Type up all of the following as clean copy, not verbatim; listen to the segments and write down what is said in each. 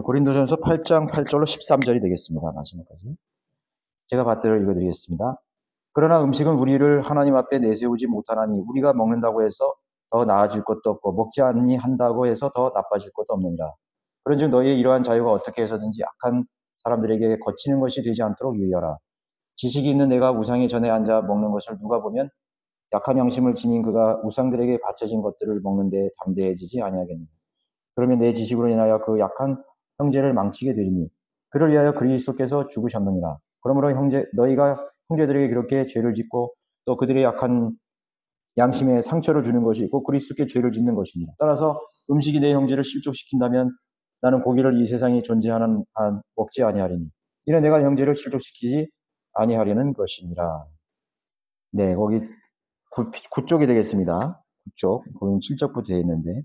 고린도전서 8장 8절로 13절이 되겠습니다. 마지막까지. 제가 받들어 읽어드리겠습니다. 그러나 음식은 우리를 하나님 앞에 내세우지 못하나니 우리가 먹는다고 해서 더 나아질 것도 없고 먹지 않니 한다고 해서 더 나빠질 것도 없느니라. 그런즉 너희의 이러한 자유가 어떻게 해서든지 악한 사람들에게 거치는 것이 되지 않도록 유의하라. 지식이 있는 내가 우상의 전에 앉아 먹는 것을 누가 보면 약한 양심을 지닌 그가 우상들에게 바쳐진 것들을 먹는 데 담대해지지 아니하겠느냐. 그러면 내 지식으로 인하여 그 약한 형제를 망치게 되리니 그를 위하여 그리스도께서 죽으셨느니라. 그러므로 너희가 형제들에게 그렇게 죄를 짓고 또 그들의 약한 양심에 상처를 주는 것이 있고 그리스도께 죄를 짓는 것입니다. 따라서 음식이 내 형제를 실족시킨다면 나는 고기를 이 세상에 존재하는 한 먹지 아니하리니 이는 내가 형제를 실족시키지 아니하려는 것이니라. 네, 거기 9쪽이 되겠습니다. 9쪽. 거기는 7쪽부터 되어 있는데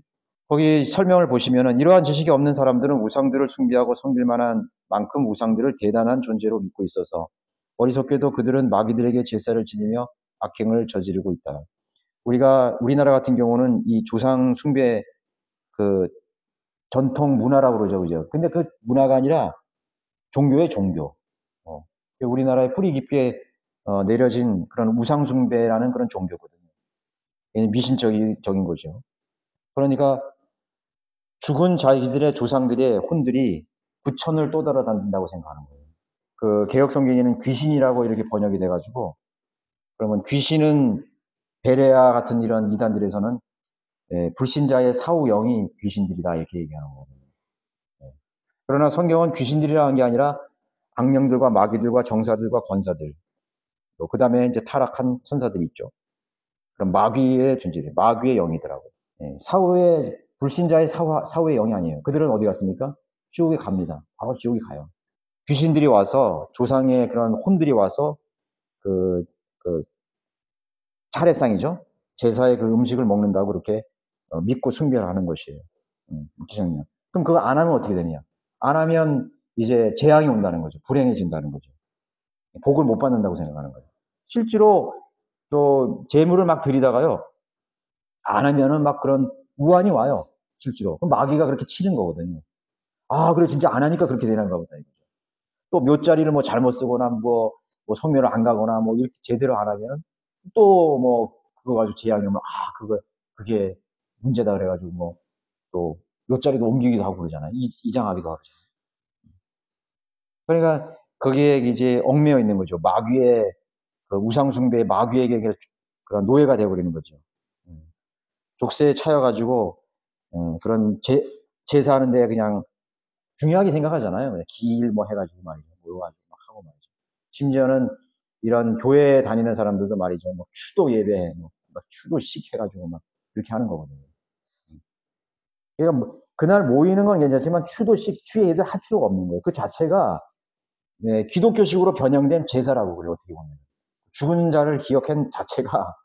거기 설명을 보시면은 이러한 지식이 없는 사람들은 우상들을 숭배하고 섬길 만한 만큼 우상들을 대단한 존재로 믿고 있어서 어리석게도 그들은 마귀들에게 제사를 지니며 악행을 저지르고 있다. 우리나라 같은 경우는 이 조상 숭배 그 전통 문화라고 그러죠, 그죠? 근데 그 문화가 아니라 종교의 종교. 우리나라에 뿌리 깊게 내려진 그런 우상 숭배라는 그런 종교거든요. 미신적인 거죠. 그러니까 죽은 자기들의 조상들의 혼들이 부천을 또 돌아다닌다고 생각하는 거예요. 그 개혁 성경에는 귀신이라고 이렇게 번역이 돼가지고 그러면 귀신은 베레아 같은 이런 이단들에서는 불신자의 사후 영이 귀신들이다 이렇게 얘기하는 거거든요. 그러나 성경은 귀신들이라는 게 아니라 악령들과 마귀들과 정사들과 권사들, 그 다음에 이제 타락한 천사들이 있죠. 그럼 마귀의 존재들, 마귀의 영이더라고요. 사후의 불신자의 사후의 영이 아니에요. 그들은 어디 갔습니까? 지옥에 갑니다. 바로 지옥에 가요. 귀신들이 와서 조상의 그런 혼들이 와서 그, 그 차례상이죠. 제사의 그 음식을 먹는다고 그렇게 믿고 숭배를 하는 것이에요. 기성령. 그럼 그거 안 하면 어떻게 되냐? 안 하면 이제 재앙이 온다는 거죠. 불행해진다는 거죠. 복을 못 받는다고 생각하는 거예요. 실제로 또 재물을 막 드리다가요. 안 하면은 막 그런 우환이 와요. 실제로. 그럼 마귀가 그렇게 치는 거거든요. 아, 그래 진짜 안 하니까 그렇게 되는가 보다 이거죠. 또 묘자리를 뭐 잘못 쓰거나 뭐 성묘를 안 가거나 뭐 이렇게 제대로 안 하면 또 뭐 그거 가지고 재앙이 오면 그게 문제다 그래가지고 뭐 또 묘자리도 옮기기도 하고 그러잖아요. 이장하기도 하고. 그러니까 거기에 이제 얽매여 있는 거죠. 마귀의 그 우상숭배의 마귀에게 그런 노예가 되어버리는 거죠. 족쇄에 차여가지고 그런 제사하는데 그냥 중요하게 생각하잖아요. 기일 뭐 해가지고 말이죠. 모여가지고 막 하고 말이죠. 심지어는 이런 교회에 다니는 사람들도 말이죠. 뭐 추도 예배, 막 추도식 해가지고 막 이렇게 하는 거거든요. 그러니까 그날 모이는 건 괜찮지만 추도식, 추예도 할 필요가 없는 거예요. 그 자체가 기독교식으로 변형된 제사라고 그래요. 어떻게 보면 죽은 자를 기억한 자체가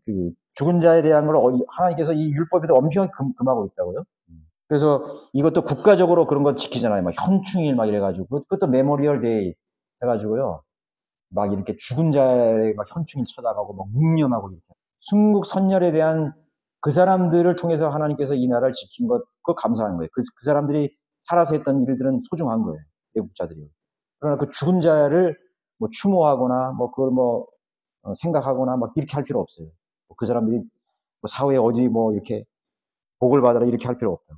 그 죽은 자에 대한 걸 하나님께서 이 율법에도 엄청나게 금하고 있다고요. 그래서 이것도 국가적으로 그런 거 지키잖아요. 막 현충일 막 이래가지고 그것도 메모리얼 데이 해가지고요. 막 이렇게 죽은 자의 막 현충일 찾아가고 막 묵념하고 이렇게 순국 선열에 대한 그 사람들을 통해서 하나님께서 이 나라를 지킨 것 그거 감사한 거예요. 그 사람들이 살아서 했던 일들은 소중한 거예요. 애국자들이. 그러나 그 죽은 자를 뭐 추모하거나 뭐 그걸 뭐 생각하거나 막 이렇게 할 필요 없어요. 그 사람들이 뭐 사후에 어디 뭐 이렇게 복을 받으라 이렇게 할 필요 없다.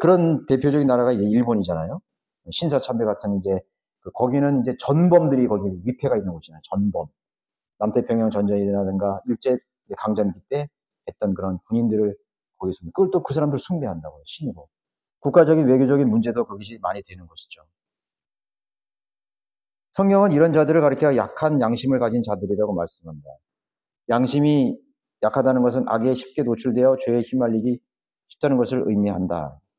그런 대표적인 나라가 이제 일본이잖아요. 신사참배 같은 이제 거기는 이제 전범들이 거기 위패가 있는 곳이잖아요. 전범. 남태평양 전쟁이라든가 일제 강점기 때 했던 그런 군인들을 거기서 그걸 또 그 사람들 숭배한다고요. 신으로. 국가적인 외교적인 문제도 거기서 많이 되는 것이죠. 성경은 이런 자들을 가리켜 약한 양심을 가진 자들이라고 말씀합니다. 양심이 약하다는 것은 악에 쉽게 노출되어 죄에 휘말리기 쉽다는 것을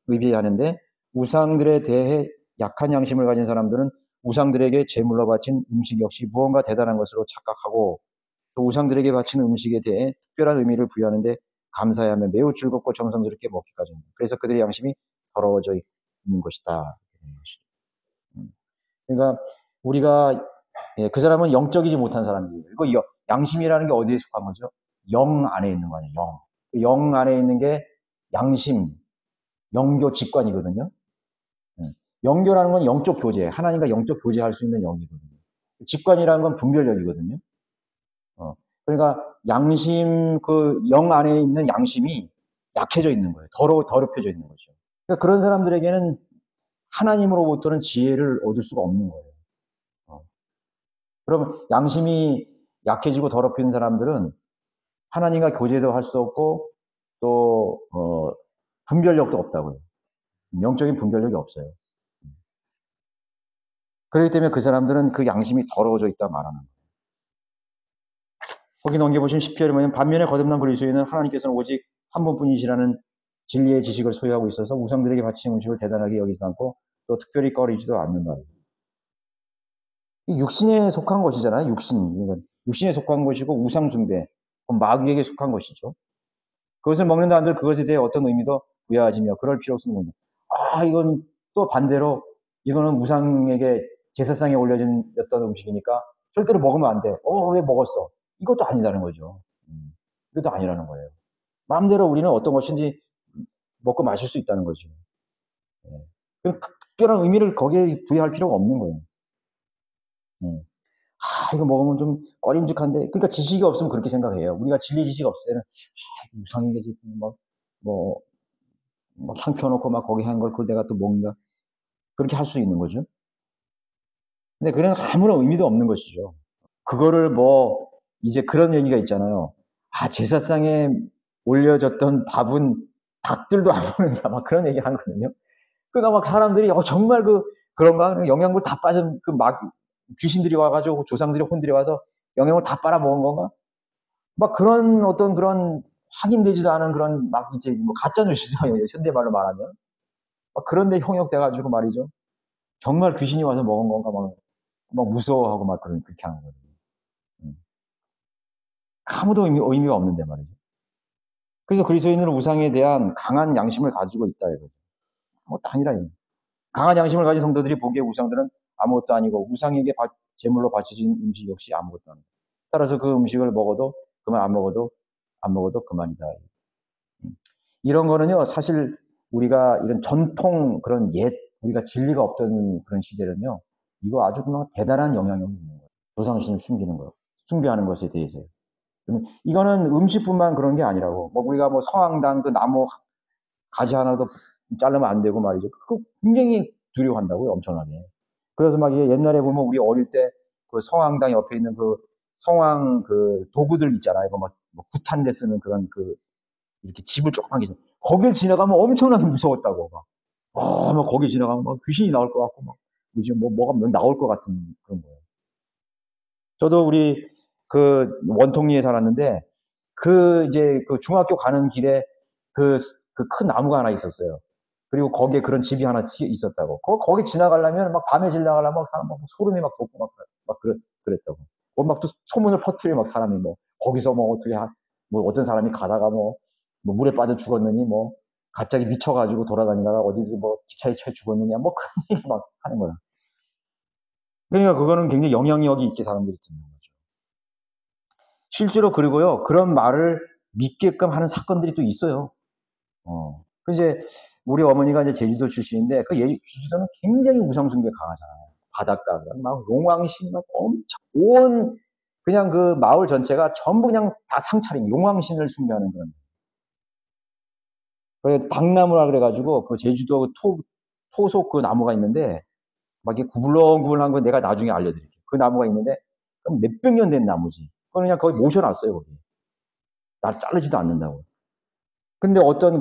의미하는데 우상들에 대해 약한 양심을 가진 사람들은 우상들에게 제물로 바친 음식 역시 무언가 대단한 것으로 착각하고 또 우상들에게 바친 음식에 대해 특별한 의미를 부여하는데 감사해하며 매우 즐겁고 정성스럽게 먹기까지 합니다. 그래서 그들의 양심이 더러워져 있는 것이다. 그러니까 우리가 그 사람은 영적이지 못한 사람이에요. 이거 양심이라는 게 어디에 속한 거죠? 영 안에 있는 거 아니에요. 영 안에 있는 게 양심. 영교 직관이거든요. 영교라는 건 영적 교제, 하나님과 영적 교제할 수 있는 영이거든요. 직관이라는 건 분별력이거든요. 그러니까 양심, 그 영 안에 있는 양심이 약해져 있는 거예요. 더럽혀져 있는 거죠. 그러니까 그런 사람들에게는 하나님으로부터는 지혜를 얻을 수가 없는 거예요. 그러면 양심이 약해지고 더럽힌 사람들은 하나님과 교제도 할 수 없고 또 분별력도 없다고요. 영적인 분별력이 없어요. 그렇기 때문에 그 사람들은 그 양심이 더러워져 있다 말하는 거예요. 거기 넘겨보시면 10절에 보면 반면에 거듭난 그리스도인은 하나님께서는 오직 한 분뿐이시라는 진리의 지식을 소유하고 있어서 우상들에게 바치는 음식을 대단하게 여기지 않고 또 특별히 꺼리지도 않는다. 육신에 속한 것이잖아요. 육신에 속한 것이고 우상 숭배, 마귀에게 속한 것이죠. 그것을 먹는다 한들 그것에 대해 어떤 의미도 부여하지며 그럴 필요 없는 겁니다. 이건 또 반대로 이거는 우상에게 제사상에 올려진 어떤 음식이니까 절대로 먹으면 안 돼. 왜 먹었어? 이것도 아니라는 거죠. 이것도 아니라는 거예요. 마음대로 우리는 어떤 것인지 먹고 마실 수 있다는 거죠. 특별한 의미를 거기에 부여할 필요가 없는 거예요. 이거 먹으면 좀 꺼림직한데, 그러니까 지식이 없으면 그렇게 생각해요. 우리가 진리 지식이 없을 때는, 우상이겠지. 뭐, 향 펴놓고 막 거기 한 걸 그걸 내가 또 먹는다. 그렇게 할 수 있는 거죠. 근데 그런 아무런 의미도 없는 것이죠. 그거를 이제 그런 얘기가 있잖아요. 제사상에 올려졌던 밥은 닭들도 안 먹는다. 막 그런 얘기 하거든요. 그러니까 막 사람들이, 정말 그런가? 영양분 다 빠진, 귀신들이 와가지고 조상들이 혼들이 와서 영양을 다 빨아먹은 건가? 막 그런 어떤 그런 확인되지도 않은 그런 이제 가짜뉴스죠. 현대말로 말하면. 막 그런데 형역돼가지고 말이죠. 정말 귀신이 와서 먹은 건가? 막 무서워하고 막 그렇게 하는 거예요. 아무도 의미가 없는데 말이죠. 그래서 그리스도인은 우상에 대한 강한 양심을 가지고 있다 이거죠. 아무것도 아니라 이거. 강한 양심을 가진 성도들이 보기에 우상들은 아무것도 아니고 우상에게 제물로 바쳐진 음식 역시 아무것도 아니고 따라서 그 음식을 먹어도 그만 안 먹어도 그만이다. 이런 거는요 사실 우리가 이런 전통 그런 우리가 진리가 없던 그런 시대는요 이거 아주 그냥 대단한 영향력이 있는 거예요. 조상신을 숨기는 거, 숭배하는 것에 대해서요. 이거는 음식뿐만 그런 게 아니라고. 우리가 성황당 그 나무 가지 하나도 자르면 안 되고 말이죠. 그거 굉장히 두려워한다고요, 엄청나게. 그래서 옛날에 보면 우리 어릴 때 그 성황당 옆에 있는 그 성황 그 도구들 있잖아요. 이거 구탄 데 쓰는 그런 이렇게 집을 조그맣게 거길 지나가면 엄청나게 무서웠다고. 거기 지나가면 귀신이 나올 것 같고 뭐가 나올 것 같은 그런 거예요. 저도 우리 그 원통리에 살았는데 이제 그 중학교 가는 길에 그 큰 나무가 하나 있었어요. 그리고 거기에 그런 집이 하나 있었다고. 거기 지나가려면 밤에 지나가려면 사람 소름이 돋고 그랬다고. 또 소문을 퍼뜨려 사람이 거기서 어떻게 어떤 사람이 가다가 물에 빠져 죽었느니 갑자기 미쳐가지고 돌아다니다가 어디서 기차에 치여 죽었느냐 그런 얘기 하는 거야. 그러니까 그거는 굉장히 영향력이 있게 사람들이 듣는 거죠. 실제로 그리고요 그런 말을 믿게끔 하는 사건들이 또 있어요. 이제 우리 어머니가 이제 제주도 출신인데 제주도는 굉장히 우상숭배 강하잖아요. 바닷가 용왕신 엄청 그냥 그 마을 전체가 전부 그냥 다 상차림 용왕신을 숭배하는 그런. 그래서 당나무라 그래가지고 그 제주도 토속 그 나무가 있는데 이게 구불렁구불렁한 거 내가 나중에 알려드릴게요. 그 나무가 있는데 몇백 년 된 나무지. 그걸 그냥 거기 모셔놨어요 거기. 날 자르지도 않는다고. 근데 어떤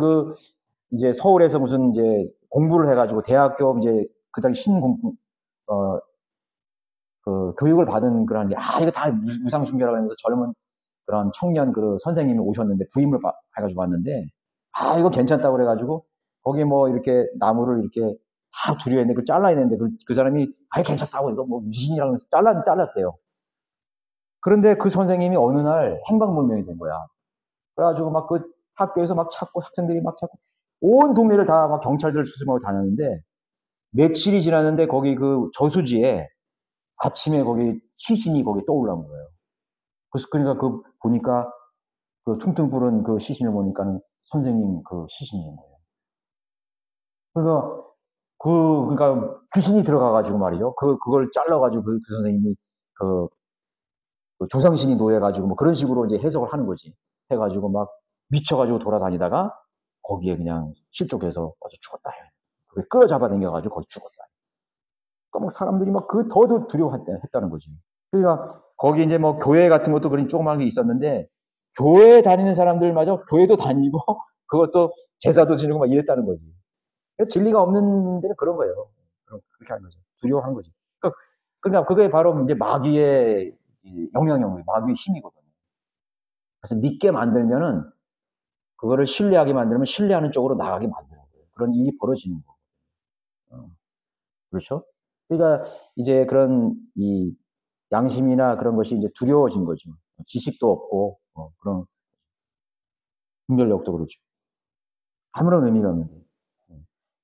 이제 서울에서 무슨 이제 공부를 해가지고 대학교 이제 그다음 교육을 받은 그런 이거 다 우상숭배라고 하면서 젊은 그런 청년 선생님이 오셨는데 부임을 해가지고 왔는데 이거 괜찮다고 그래가지고 거기 이렇게 나무를 이렇게 다 두려 했는데 잘라야 되는데 그 사람이 괜찮다고 이거 유신이라고 해서 잘랐대요. 그런데 그 선생님이 어느 날 행방불명이 된 거야. 그래가지고 그 학교에서 찾고 학생들이 찾고 온 동네를 다 경찰들 수습하고 다녔는데 며칠이 지났는데 거기 저수지에 아침에 거기 시신이 거기 떠올라온 거예요. 그러니까 보니까 퉁퉁 부른 시신을 보니까는 선생님 시신인 거예요. 그러니까 귀신이 들어가가지고 말이죠. 그걸 잘라가지고 그 선생님이 그 조상신이 놓여가지고 뭐 그런 식으로 이제 해석을 하는 거지. 해가지고 막 미쳐가지고 돌아다니다가 거기에 그냥 실족해서 아주 죽었다. 그게 끌어잡아 당겨가지고 거기 죽었다. 그러니까 막 사람들이 막 그 더더 두려워했다는 거지. 그러니까 거기 이제 뭐 교회 같은 것도 그런 조그만 게 있었는데 교회 다니는 사람들마저 교회도 다니고 그것도 제사도 지내고 막 이랬다는 거지. 진리가 없는 데는 그런 거예요. 그렇게 하는 거죠. 두려워하는 거지. 그러니까 그게 바로 이제 마귀의 영향력이에요. 마귀의 힘이거든요. 그래서 믿게 만들면은 그거를 신뢰하게 만들면 신뢰하는 쪽으로 나가게 만드는 거예요. 그런 일이 벌어지는 거예요. 그렇죠? 그러니까 이제 그런 이 양심이나 그런 것이 이제 두려워진 거죠. 지식도 없고 그런 분별력도 그렇죠. 아무런 의미가 없는 거예요.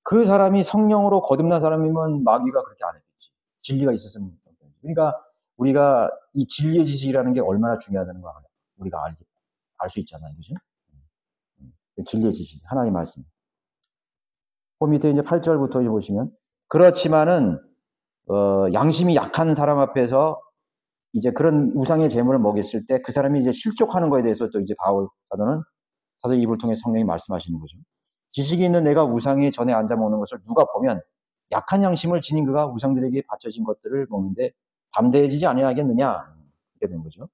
그 사람이 성령으로 거듭난 사람이면 마귀가 그렇게 안 했겠지. 진리가 있었으면. 그러니까 우리가 이 진리의 지식이라는 게 얼마나 중요하다는 거 우리가 알 수 있잖아요. 그죠? 진리의 지식, 하나님의 말씀. 그 밑에 이제 8절부터 보시면 그렇지만은 양심이 약한 사람 앞에서 이제 그런 우상의 제물을 먹였을 때 그 사람이 이제 실족하는 거에 대해서 또 이제 바울 사도는 사도 입을 통해 성령이 말씀하시는 거죠. 지식이 있는 내가 우상의 전에 앉아 먹는 것을 누가 보면 약한 양심을 지닌 그가 우상들에게 바쳐진 것들을 먹는데 담대해지지 아니하겠느냐 이렇게 된 거죠.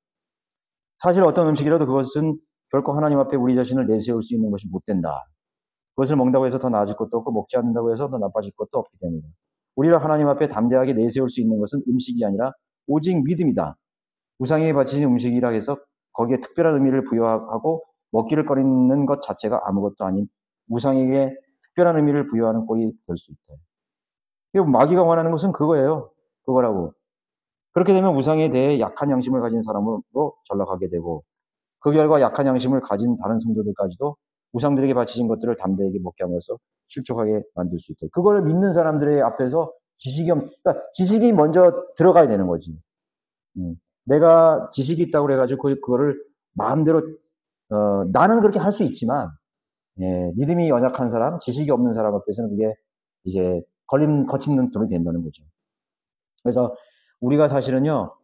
사실 어떤 음식이라도 그것은 결코 하나님 앞에 우리 자신을 내세울 수 있는 것이 못 된다. 그것을 먹는다고 해서 더 나아질 것도 없고 먹지 않는다고 해서 더 나빠질 것도 없기 때문이다. 우리를 하나님 앞에 담대하게 내세울 수 있는 것은 음식이 아니라 오직 믿음이다. 우상에게 바치신 음식이라 해서 거기에 특별한 의미를 부여하고 먹기를 꺼리는 것 자체가 아무것도 아닌 우상에게 특별한 의미를 부여하는 꼴이 될 수 있다. 마귀가 원하는 것은 그거예요. 그거라고. 그렇게 되면 우상에 대해 약한 양심을 가진 사람으로 전락하게 되고 그 결과 약한 양심을 가진 다른 성도들까지도 우상들에게 바치신 것들을 담대하게 먹게 하면서 실족하게 만들 수 있다. 그걸 믿는 사람들의 앞에서 그러니까 지식이 먼저 들어가야 되는 거지. 내가 지식이 있다고 그래가지고 그거를 마음대로 나는 그렇게 할 수 있지만 믿음이 연약한 사람, 지식이 없는 사람 앞에서는 그게 이제 거친 돌이 된다는 거죠. 그래서 우리가 사실은요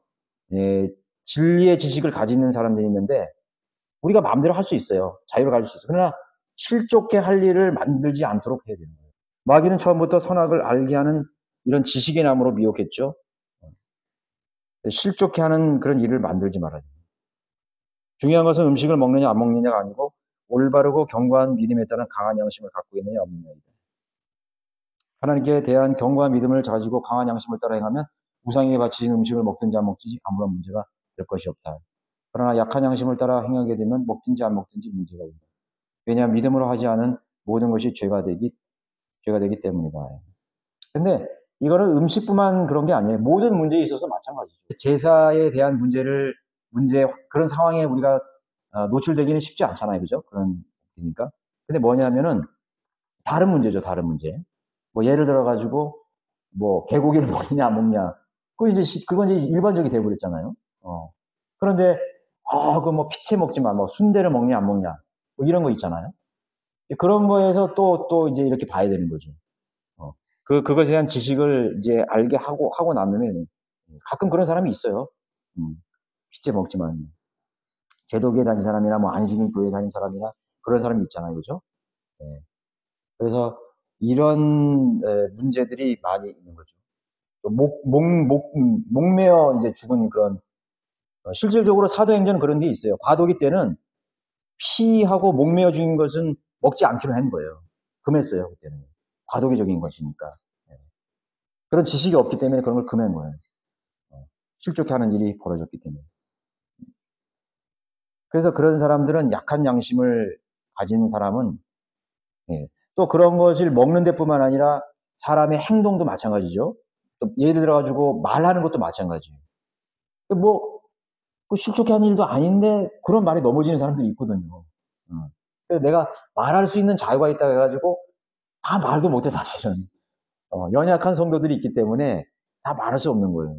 진리의 지식을 가지는 사람들이 있는데 우리가 마음대로 할 수 있어요. 자유를 가질 수 있어요. 그러나 실족해 할 일을 만들지 않도록 해야 되는 거예요. 마귀는 처음부터 선악을 알게 하는 이런 지식의 나무로 미혹했죠. 실족해 하는 그런 일을 만들지 말아야 돼요. 중요한 것은 음식을 먹느냐 안 먹느냐가 아니고 올바르고 견고한 믿음에 따른 강한 양심을 갖고 있느냐 없느냐이다. 하나님께 대한 견고한 믿음을 가지고 강한 양심을 따라 행하면 우상에게 바치신 음식을 먹든지 안 먹든지 아무런 문제가 될 것이 없다. 그러나 약한 양심을 따라 행하게 되면 먹든지 안 먹든지 문제가 있다. 왜냐하면 믿음으로 하지 않은 모든 것이 죄가 되기 때문이다. 근데 이거는 음식뿐만 그런 게 아니에요. 모든 문제에 있어서 마찬가지죠. 제사에 대한 그런 상황에 우리가 노출되기는 쉽지 않잖아요. 그죠? 그러니까. 근데 뭐냐면은 다른 문제죠. 다른 문제. 뭐 예를 들어가지고 뭐 개고기를 먹느냐 안 먹냐. 그건 이제 일반적이 돼버렸잖아요. 그런데 그 뭐 피채 먹지 마. 뭐 순대를 먹냐 안 먹냐. 뭐 이런 거 있잖아요. 그런 거에서 또 이제 이렇게 봐야 되는 거죠. 그것에 대한 지식을 이제 알게 하고 난 다음에 가끔 그런 사람이 있어요. 피채 먹지만. 제도교에 다닌 사람이나 뭐 안식인 교회에 다닌 사람이나 그런 사람이 있잖아요. 그죠? 예. 그래서 이런 문제들이 많이 있는 거죠. 또 목매어 이제 죽은 그런, 실질적으로 사도행전은 그런 게 있어요. 과도기 때는 피하고 목매어 죽인 것은 먹지 않기로 한 거예요. 금했어요, 그때는. 과도기적인 것이니까. 그런 지식이 없기 때문에 그런 걸 금한 거예요. 실족해 하는 일이 벌어졌기 때문에. 그래서 그런 사람들은 약한 양심을 가진 사람은 또 그런 것을 먹는 데뿐만 아니라 사람의 행동도 마찬가지죠. 또 예를 들어가지고 말하는 것도 마찬가지예요. 뭐 실족해 하는 일도 아닌데 그런 말에 넘어지는 사람들이 있거든요. 그래서 내가 말할 수 있는 자유가 있다 해가지고 다 말도 못해 사실은. 연약한 성도들이 있기 때문에 다 말할 수 없는 거예요.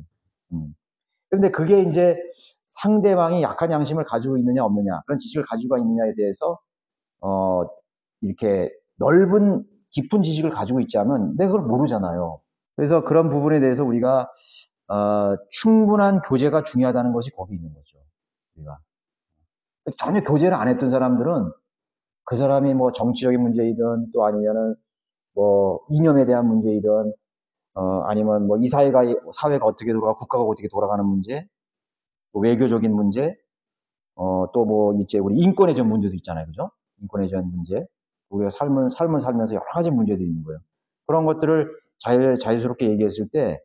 그런데 그게 이제 상대방이 약한 양심을 가지고 있느냐 없느냐 그런 지식을 가지고 있느냐에 대해서 이렇게 넓은 깊은 지식을 가지고 있지 않으면 내가 그걸 모르잖아요. 그래서 그런 부분에 대해서 우리가 충분한 교제가 중요하다는 것이 거기 있는 거죠. 우리가 전혀 교제를 안 했던 사람들은 그 사람이 뭐 정치적인 문제이든 또 아니면은 뭐 이념에 대한 문제이든 아니면 뭐 이 사회가 어떻게 돌아가 국가가 어떻게 돌아가는 문제, 뭐 외교적인 문제, 또 뭐 이제 우리 인권에 대한 문제도 있잖아요, 그죠? 인권에 대한 문제, 우리가 삶을 살면서 여러 가지 문제들이 있는 거예요. 그런 것들을 자유스럽게 얘기했을 때,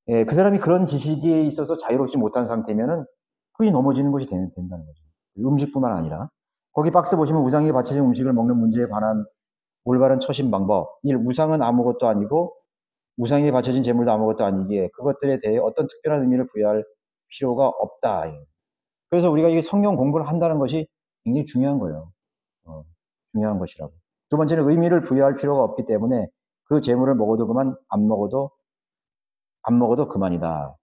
예, 그 사람이 그런 지식에 있어서 자유롭지 못한 상태면은 그게 넘어지는 것이 된다는 거죠. 음식뿐만 아니라 거기 박스 보시면 우상에게 바쳐진 음식을 먹는 문제에 관한 올바른 처신 방법. 1. 우상은 아무것도 아니고 우상에게 바쳐진 제물도 아무것도 아니기에 그것들에 대해 어떤 특별한 의미를 부여할 필요가 없다. 그래서 우리가 이게 성경 공부를 한다는 것이 굉장히 중요한 거예요. 중요한 것이라고. 두 번째는 의미를 부여할 필요가 없기 때문에 그 제물을 먹어도 그만, 안 먹어도 그만이다.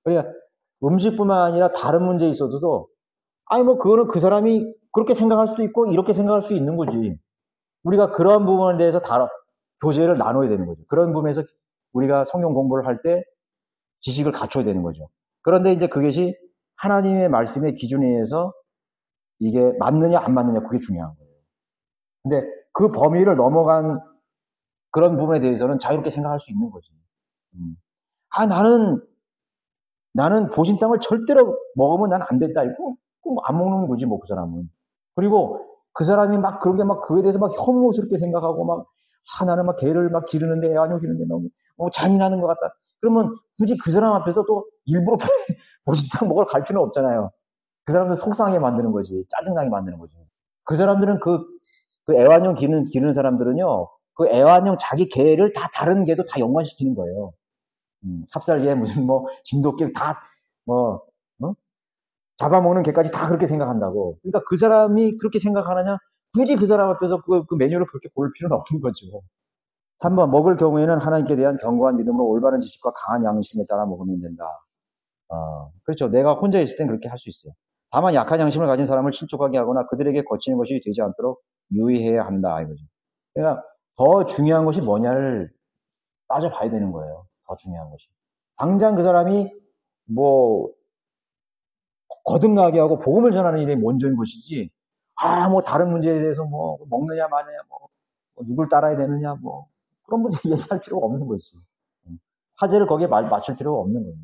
그러니까 음식뿐만 아니라 다른 문제에 있어도 아니 뭐 그거는 그 사람이 그렇게 생각할 수도 있고 이렇게 생각할 수 있는 거지. 우리가 그런 부분에 대해서 교제를 나눠야 되는 거죠. 그런 부분에서 우리가 성경 공부를 할 때 지식을 갖춰야 되는 거죠. 그런데 이제 그것이 하나님의 말씀의 기준에 의해서 이게 맞느냐 안 맞느냐 그게 중요한 거예요. 근데 그 범위를 넘어간 그런 부분에 대해서는 자유롭게 생각할 수 있는 거지. 아 나는 보신 땅을 절대로 먹으면 난 안 된다. 이거 안 먹는 거지 뭐 그 사람은. 그리고 그 사람이 막 그런 게 막 그에 대해서 막 혐오스럽게 생각하고 막 나는 막 개를 막 기르는데 애완용 기르는데 너무 잔인하는 것 같다. 그러면 굳이 그 사람 앞에서 또 일부러 보신 땅 먹으러 갈 필요는 없잖아요. 그 사람들 속상하게 만드는 거지. 짜증나게 만드는 거지. 그 사람들은 그 애완용 기르는 사람들은요. 그 애완용 자기 개를 다 다른 개도 다 연관시키는 거예요. 삽살개 무슨 뭐 진돗개 다 뭐 잡아먹는 개까지 다 그렇게 생각한다고. 그러니까 그 사람이 그렇게 생각하느냐? 굳이 그 사람 앞에서 그 메뉴를 그렇게 고를 필요는 없는 거죠. 3번 먹을 경우에는 하나님께 대한 견고한 믿음으로 올바른 지식과 강한 양심에 따라 먹으면 된다. 그렇죠. 내가 혼자 있을 땐 그렇게 할 수 있어요. 다만 약한 양심을 가진 사람을 실족하게 하거나 그들에게 거치는 것이 되지 않도록 유의해야 한다 이거죠. 그러니까 더 중요한 것이 뭐냐를 따져봐야 되는 거예요. 더 중요한 것이. 당장 그 사람이 뭐 거듭나게 하고 복음을 전하는 일이 먼저인 것이지. 뭐 다른 문제에 대해서 뭐 먹느냐 마느냐 뭐 누굴 따라야 되느냐 뭐 그런 문제 얘기할 필요가 없는 거지. 화제를 거기에 맞출 필요가 없는 거예요.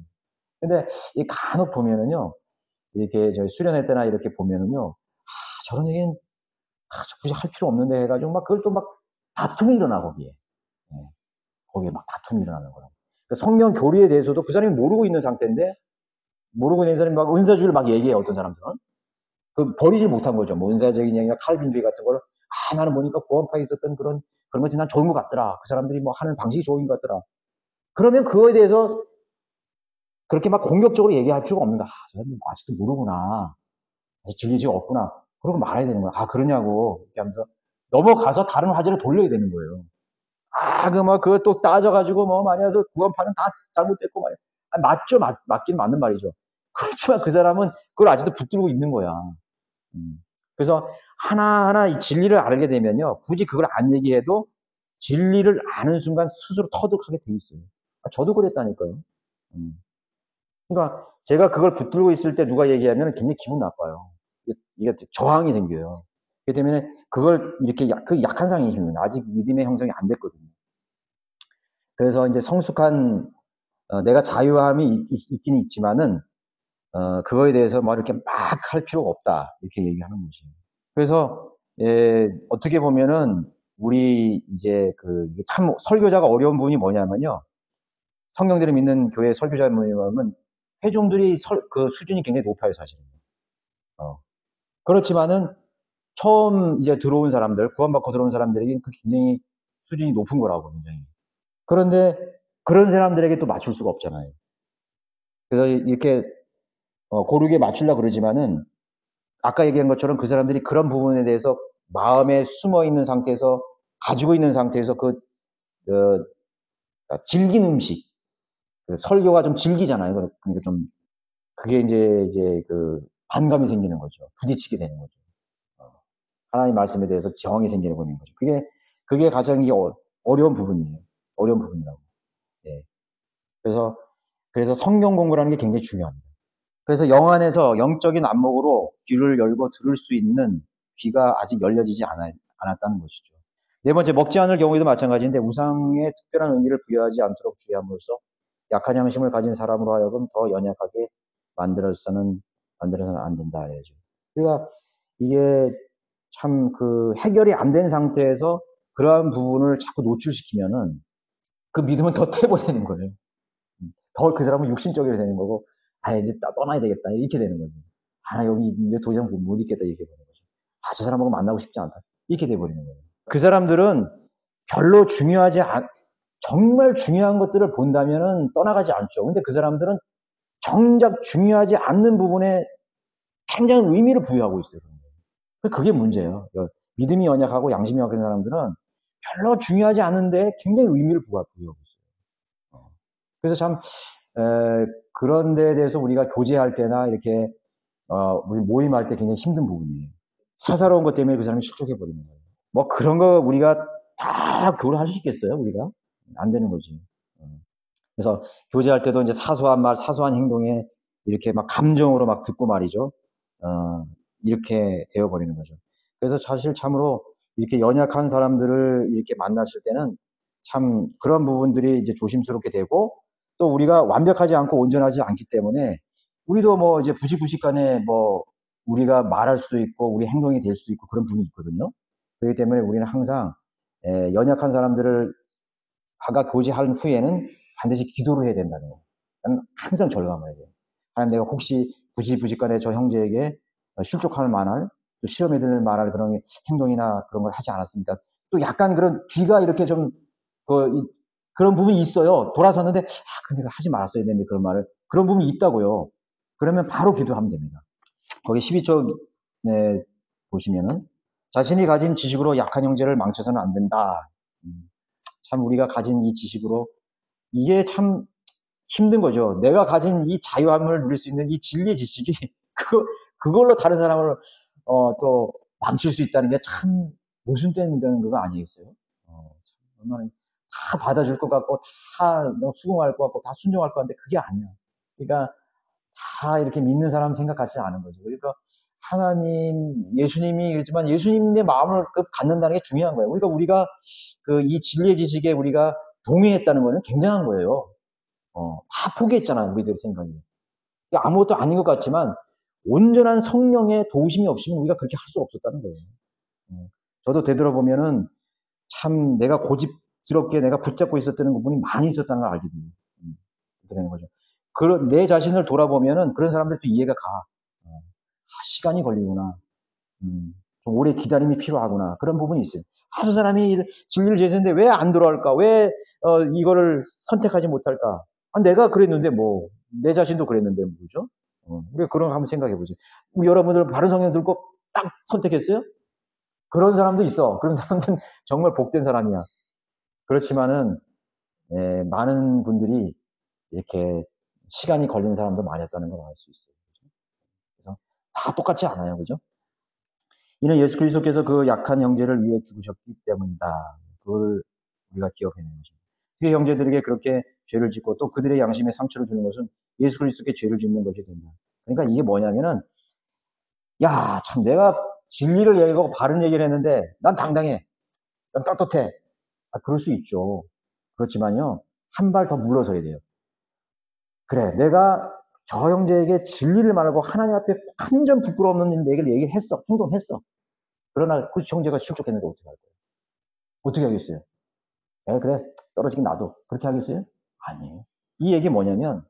근데 이 간혹 보면은요. 이렇게 저희 수련회 때나 이렇게 보면은요. 저런 얘기는 굳이 할 필요 없는데 해가지고 막 그걸 또 막 다툼이 일어나 거기에. 예, 거기에 막 다툼이 일어나는 거라고. 그러니까 성경 교리에 대해서도 그 사람이 모르고 있는 상태인데 모르고 있는 사람이 막 은사주의를 막 얘기해 어떤 사람들은. 버리지 못한 거죠. 뭐 은사적인 얘기나 칼빈주의 같은 거를 나는 보니까 구원파에 있었던 그런 것이 난 좋은 것 같더라. 그 사람들이 뭐 하는 방식이 좋은 것 같더라. 그러면 그거에 대해서 그렇게 막 공격적으로 얘기할 필요가 없는가. 저 사람이 아직도 모르구나. 아직 진리지가 없구나. 그러고 말아야 되는 거야. 그러냐고. 이렇게 하면서 넘어가서 다른 화제를 돌려야 되는 거예요. 그것도 따져가지고 만약에 그 구원파는 다 잘못됐고 말이야. 맞죠. 맞긴 맞는 말이죠. 그렇지만 그 사람은 그걸 아직도 붙들고 있는 거야. 그래서 하나하나 이 진리를 알게 되면요. 굳이 그걸 안 얘기해도 진리를 아는 순간 스스로 터득하게 돼 있어요. 저도 그랬다니까요. 그러니까 제가 그걸 붙들고 있을 때 누가 얘기하면 굉장히 기분 나빠요. 이게 저항이 생겨요. 그렇기 때문에 그걸 이렇게 그 약한 상이 힘은 아직 믿음의 형성이 안 됐거든요. 그래서 이제 성숙한 내가 자유함이 있긴 있지만은 그거에 대해서 뭐 이렇게 막 할 필요가 없다 이렇게 얘기하는 거죠. 그래서 어떻게 보면은 우리 이제 참 설교자가 어려운 부분이 뭐냐면요. 성경대로 믿는 교회 설교자 모임은 회종들이 그 수준이 굉장히 높아요, 사실은. 그렇지만은 처음 이제 들어온 사람들, 구원받고 들어온 사람들에게 굉장히 수준이 높은 거라고, 굉장히. 그런데 그런 사람들에게 또 맞출 수가 없잖아요. 그래서 이렇게 고르게 맞추려고 그러지만은 아까 얘기한 것처럼 그 사람들이 그런 부분에 대해서 마음에 숨어 있는 상태에서 가지고 있는 상태에서 질긴 음식, 설교가 좀 질기잖아요. 그러니까 좀 그게 이제 반감이 생기는 거죠. 부딪히게 되는 거죠. 하나님 말씀에 대해서 정이 생기는 거죠. 그게 그게 가장 어려운 부분이에요. 어려운 부분이라고. 예. 그래서 성경 공부라는 게 굉장히 중요합니다. 그래서 영 안에서 영적인 안목으로 귀를 열고 들을 수 있는 귀가 아직 열려지지 않았다는 것이죠. 네 번째, 먹지 않을 경우에도 마찬가지인데 우상에 특별한 의미를 부여하지 않도록 주의함으로써 약한 양심을 가진 사람으로 하여금 더 연약하게 만들어서는 안 된다 해야죠. 그러니까 이게 참 그 해결이 안 된 상태에서 그러한 부분을 자꾸 노출시키면은 그 믿음은 더 퇴보되는 거예요. 더 그 사람은 육신적이 되는 거고, 아, 이제 떠나야 되겠다. 이렇게 되는 거죠. 아, 여기 이제 더 이상 못 있겠다. 이렇게 되는 거죠. 아, 저 사람하고 만나고 싶지 않다. 이렇게 돼버리는 거예요. 그 사람들은 별로 정말 중요한 것들을 본다면은 떠나가지 않죠. 근데 그 사람들은 정작 중요하지 않는 부분에 굉장히 의미를 부여하고 있어요. 그게 문제예요. 믿음이 연약하고 양심이 약한 사람들은 별로 중요하지 않은데 굉장히 의미를 부여하고 있어요. 그래서 참 그런 데에 대해서 우리가 교제할 때나 이렇게 우리 모임할 때 굉장히 힘든 부분이에요. 사사로운 것 때문에 그 사람이 실족해버리는 거예요. 뭐 그런 거 우리가 다 교류할 수 있겠어요? 우리가? 안 되는 거지. 그래서 교제할 때도 이제 사소한 말, 사소한 행동에 이렇게 막 감정으로 막 듣고 말이죠. 이렇게 되어버리는 거죠. 그래서 사실 참으로 이렇게 연약한 사람들을 이렇게 만났을 때는 참 그런 부분들이 이제 조심스럽게 되고 또 우리가 완벽하지 않고 온전하지 않기 때문에 우리도 뭐 이제 부식부식간에 뭐 우리가 말할 수도 있고 우리 행동이 될 수도 있고 그런 부분이 있거든요. 그렇기 때문에 우리는 항상 연약한 사람들을 화가 교제한 후에는 반드시 기도를 해야 된다는 거. 나는 항상 절감해야 돼요. 하나님, 내가 혹시 부지부지간에 저 형제에게 실족할 만할, 또 시험에 들 만할 그런 행동이나 그런 걸 하지 않았습니까? 또 약간 그런 귀가 이렇게 좀 그런 부분이 있어요. 돌아섰는데 근데 내가 하지 말았어야 되는데 그런 말을. 그런 부분이 있다고요. 그러면 바로 기도하면 됩니다. 거기 12절에 보시면은 자신이 가진 지식으로 약한 형제를 망쳐서는 안 된다. 참 우리가 가진 이 지식으로 이게 참 힘든 거죠. 내가 가진 이 자유함을 누릴 수 있는 이 진리의 지식이 그걸로 다른 사람을 또 망칠 수 있다는 게 참 모순된 거 아니겠어요? 얼마나 다 받아줄 것 같고 다 수긍할 것 같고 다 순종할 것 같은데 그게 아니야. 그러니까 다 이렇게 믿는 사람 생각 같지 않은 거죠. 그러니까 하나님, 예수님이 그랬지만 예수님의 마음을 갖는다는 게 중요한 거예요. 그러니까 우리가 이 진리의 지식에 우리가 동의했다는 거는 굉장한 거예요. 다 포기했잖아요, 우리들 생각이. 아무것도 아닌 것 같지만 온전한 성령의 도우심이 없으면 우리가 그렇게 할 수 없었다는 거예요. 저도 되돌아보면은 참 내가 고집스럽게 내가 붙잡고 있었던 부분이 많이 있었다는 걸 알게 돼요. 그렇게 되는 거죠. 내 자신을 돌아보면은 그런 사람들도 이해가 가. 시간이 걸리구나. 좀 오래 기다림이 필요하구나. 그런 부분이 있어요. 저 사람이 진리를 제시했는데 왜 안 들어갈까? 왜 이거를 선택하지 못할까? 내가 그랬는데 뭐 내 자신도 그랬는데 뭐죠? 우리가 그런 거 한번 생각해 보죠. 우리 여러분들 바른 성경 들고 딱 선택했어요? 그런 사람도 있어. 그런 사람들은 정말 복된 사람이야. 그렇지만은 많은 분들이 이렇게 시간이 걸리는 사람도 많았다는 걸 알 수 있어요. 그래서 다 똑같지 않아요, 그죠? 이는 예수 그리스도께서 그 약한 형제를 위해 죽으셨기 때문이다. 그걸 우리가 기억해내는 것입니다. 그의 형제들에게 그렇게 죄를 짓고 또 그들의 양심에 상처를 주는 것은 예수 그리스도께 죄를 짓는 것이 된다. 그러니까 이게 뭐냐면은 참 내가 진리를 얘기하고 바른 얘기를 했는데 난 당당해. 난 떳떳해. 그럴 수 있죠. 그렇지만요. 한 발 더 물러서야 돼요. 그래, 내가 저 형제에게 진리를 말하고 하나님 앞에 완전 부끄러움없는 얘기를 얘기했어. 행동했어. 그러나 그 형제가 실족했는데 어떻게 할 거예요? 어떻게 하겠어요? 그래, 떨어지긴 놔둬. 그렇게 하겠어요? 아니에요. 이 얘기 뭐냐면,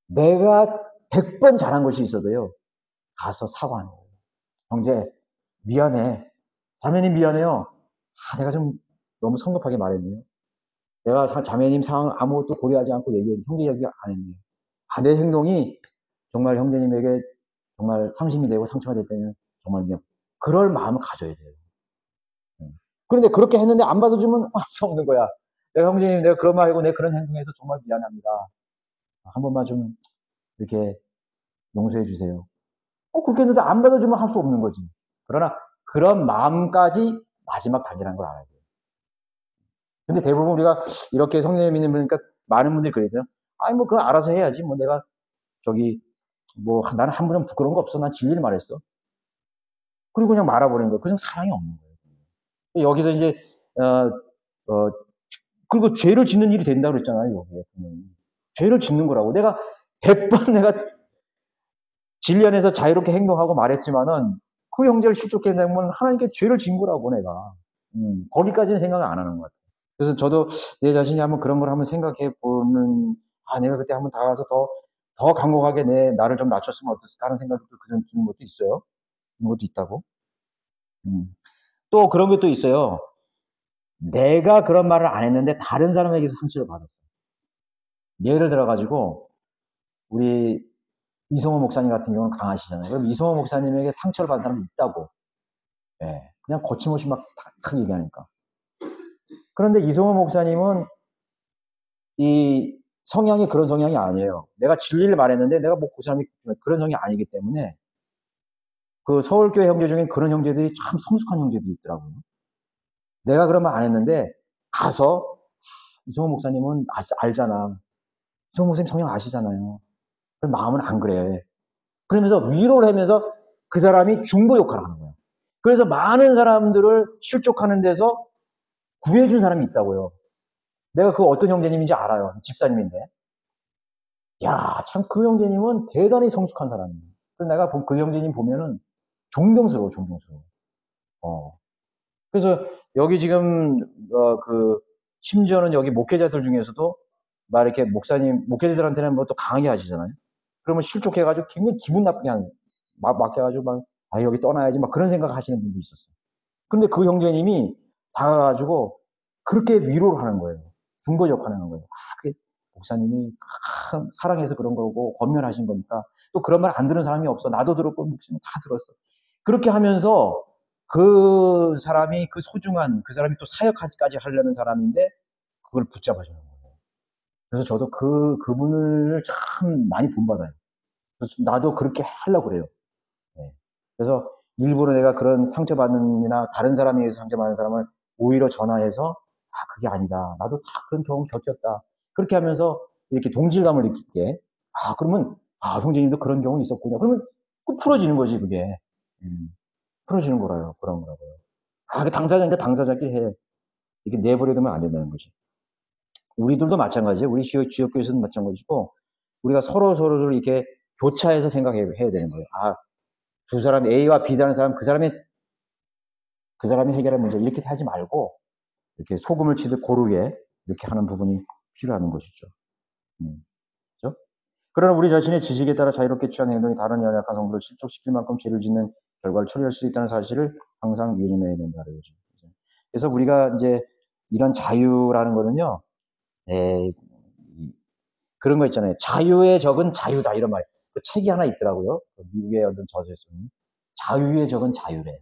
내가 100번 잘한 것이 있어도요, 가서 사과하는 거예요. 형제, 미안해. 자매님 미안해요. 내가 좀 너무 성급하게 말했네요. 내가 자매님 상황 아무것도 고려하지 않고 형제 얘기 안 했네요. 내 행동이 정말 형제님에게 정말 상심이 되고 상처가 됐다면 정말 미안. 그럴 마음을 가져야 돼요. 그런데 그렇게 했는데 안 받아주면 할 수 없는 거야. 형제님, 내가 그런 말이고 내가 그런 행동해서 정말 미안합니다. 한 번만 좀 이렇게 용서해 주세요. 그렇게 했는데 안 받아주면 할 수 없는 거지. 그러나 그런 마음까지 마지막 단계라는 걸 알아야 돼요. 근데 대부분 우리가 이렇게 성령님 믿는 분이니까 많은 분들이 그러잖아요. 아니, 뭐, 그거 알아서 해야지. 뭐, 내가, 저기, 뭐, 나는 한 번은 부끄러운 거 없어. 난 진리를 말했어. 그리고 그냥 말아버리는 거예요. 그냥 사랑이 없는 거예요. 여기서 이제, 그리고 죄를 짓는 일이 된다고 그랬잖아요, 여기에. 죄를 짓는 거라고. 내가 100번 내가 진리 안에서 자유롭게 행동하고 말했지만은 그 형제를 실족해 내면 하나님께 죄를 진 거라고, 내가. 거기까지는 생각을 안 하는 것 같아요. 그래서 저도 내 자신이 한번 그런 걸 한번 생각해 보는, 내가 그때 한번 다가가서 더 강곡하게 나를 좀 낮췄으면 어땠을까 하는 생각이 또 그런 드는 것도 있어요. 그런 것도 있다고. 또 그런 것도 있어요. 내가 그런 말을 안 했는데 다른 사람에게서 상처를 받았어. 예를 들어가지고, 우리 이성호 목사님 같은 경우는 강하시잖아요. 그럼 이성호 목사님에게 상처를 받은 사람이 있다고. 예. 그냥 거침없이 막 탁 얘기하니까. 그런데 이성호 목사님은 이 성향이 그런 성향이 아니에요. 내가 진리를 말했는데 내가 뭐 그 사람이 그런 성향이 아니기 때문에 그 서울교회 형제 중에 그런 형제들이 참 성숙한 형제들이 있더라고요. 내가 그런 말 안 했는데 가서 이성호 목사님은 알잖아. 이성호 목사님 성향 아시잖아요. 그럼 마음은 안 그래. 그러면서 위로를 하면서 그 사람이 중보 역할을 하는 거예요. 그래서 많은 사람들을 실족하는 데서 구해준 사람이 있다고요. 내가 그 어떤 형제님인지 알아요. 집사님인데. 야, 참 그 형제님은 대단히 성숙한 사람이에요. 그래서 내가 그 형제님 보면은 존경스러워, 존경스러워. 그래서 여기 지금 심지어는 여기 목회자들 중에서도 막 이렇게 목회자들한테는 뭐 또 강하게 하시잖아요. 그러면 실족해가지고 굉장히 기분 나쁘게 막 맡겨가지고 막 여기 떠나야지 막 그런 생각 하시는 분도 있었어요. 근데 그 형제님이 다가가지고 그렇게 위로를 하는 거예요. 중보적 하는 거예요. 그 목사님이 사랑해서 그런 거고 권면하신 거니까 또 그런 말 안 들은 사람이 없어. 나도 들었고 목사님 다 들었어. 그렇게 하면서 그 사람이 그 소중한 그 사람이 또 사역까지 하려는 사람인데 그걸 붙잡아 주는 거예요. 그래서 저도 그분을 참 많이 본받아요. 그래서 나도 그렇게 하려고 그래요. 네. 그래서 일부러 내가 그런 상처받는이나 다른 사람에 의해서 상처받는 사람을 오히려 전화해서 그게 아니다. 나도 다 그런 경험 겪었다. 그렇게 하면서 이렇게 동질감을 느끼게. 그러면 형제님도 그런 경우 있었군요. 그러면 그 풀어지는 거지, 그게. 풀어지는 거라요. 그런 거라고요. 그 당사자니까 당사자끼리 해. 이렇게 내버려두면 안 된다는 거지. 우리들도 마찬가지예요. 우리 지역교회에서도 마찬가지고 우리가 서로를 이렇게 교차해서 생각해야 되는 거예요. 두 사람 A와 B라는 사람 그 사람이 해결할 문제 이렇게 하지 말고 이렇게 소금을 치듯 고르게 이렇게 하는 부분이 필요한 것이죠. 그렇죠? 그러나 우리 자신의 지식에 따라 자유롭게 취한 행동이 다른 연약한 성도를 실족시킬 만큼 죄를 짓는 결과를 초래할 수 있다는 사실을 항상 유념해야 된다는 거죠. 그래서 우리가 이제 이런 자유라는 거는요, 그런 거 있잖아요. 자유의 적은 자유다 이런 말. 그 책이 하나 있더라고요. 미국의 어떤 저자에서는 자유의 적은 자유래.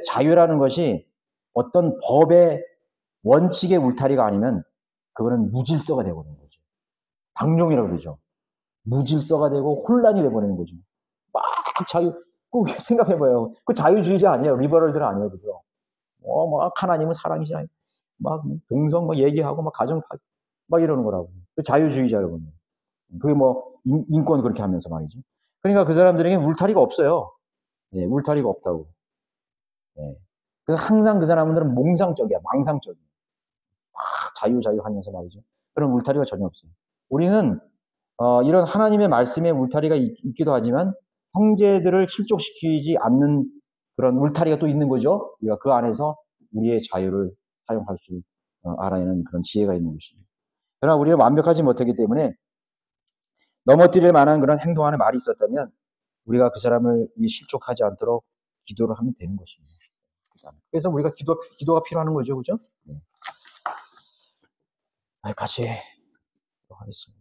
자유라는 것이 어떤 법의 원칙의 울타리가 아니면 그거는 무질서가 되버리는 거죠. 방종이라고 그러죠. 무질서가 되고 혼란이 돼버리는 거죠. 막 꼭 생각해봐요. 그 자유주의자 아니에요. 리버럴들 아니에요. 그죠? 막 하나님은 사랑이잖아요. 막 동성 막 얘기하고 막 가정 막 이러는 거라고. 그 자유주의자 여러분. 그게 뭐 인권 그렇게 하면서 말이죠. 그러니까 그 사람들에게 울타리가 없어요. 예, 울타리가 없다고. 예. 그래서 항상 그 사람들은 몽상적이야, 망상적이야. 자유 하면서 말이죠. 그런 울타리가 전혀 없어요. 우리는 이런 하나님의 말씀에 울타리가 있기도 하지만 형제들을 실족시키지 않는 그런 울타리가 또 있는 거죠. 우리가 그 안에서 우리의 자유를 사용할 수 알아내는 그런 지혜가 있는 것입니다. 그러나 우리는 완벽하지 못하기 때문에 넘어뜨릴 만한 그런 행동하는 말이 있었다면 우리가 그 사람을 실족하지 않도록 기도를 하면 되는 것입니다. 그래서 우리가 기도가 필요한 거죠, 그죠? 네. 같이 하겠습니다.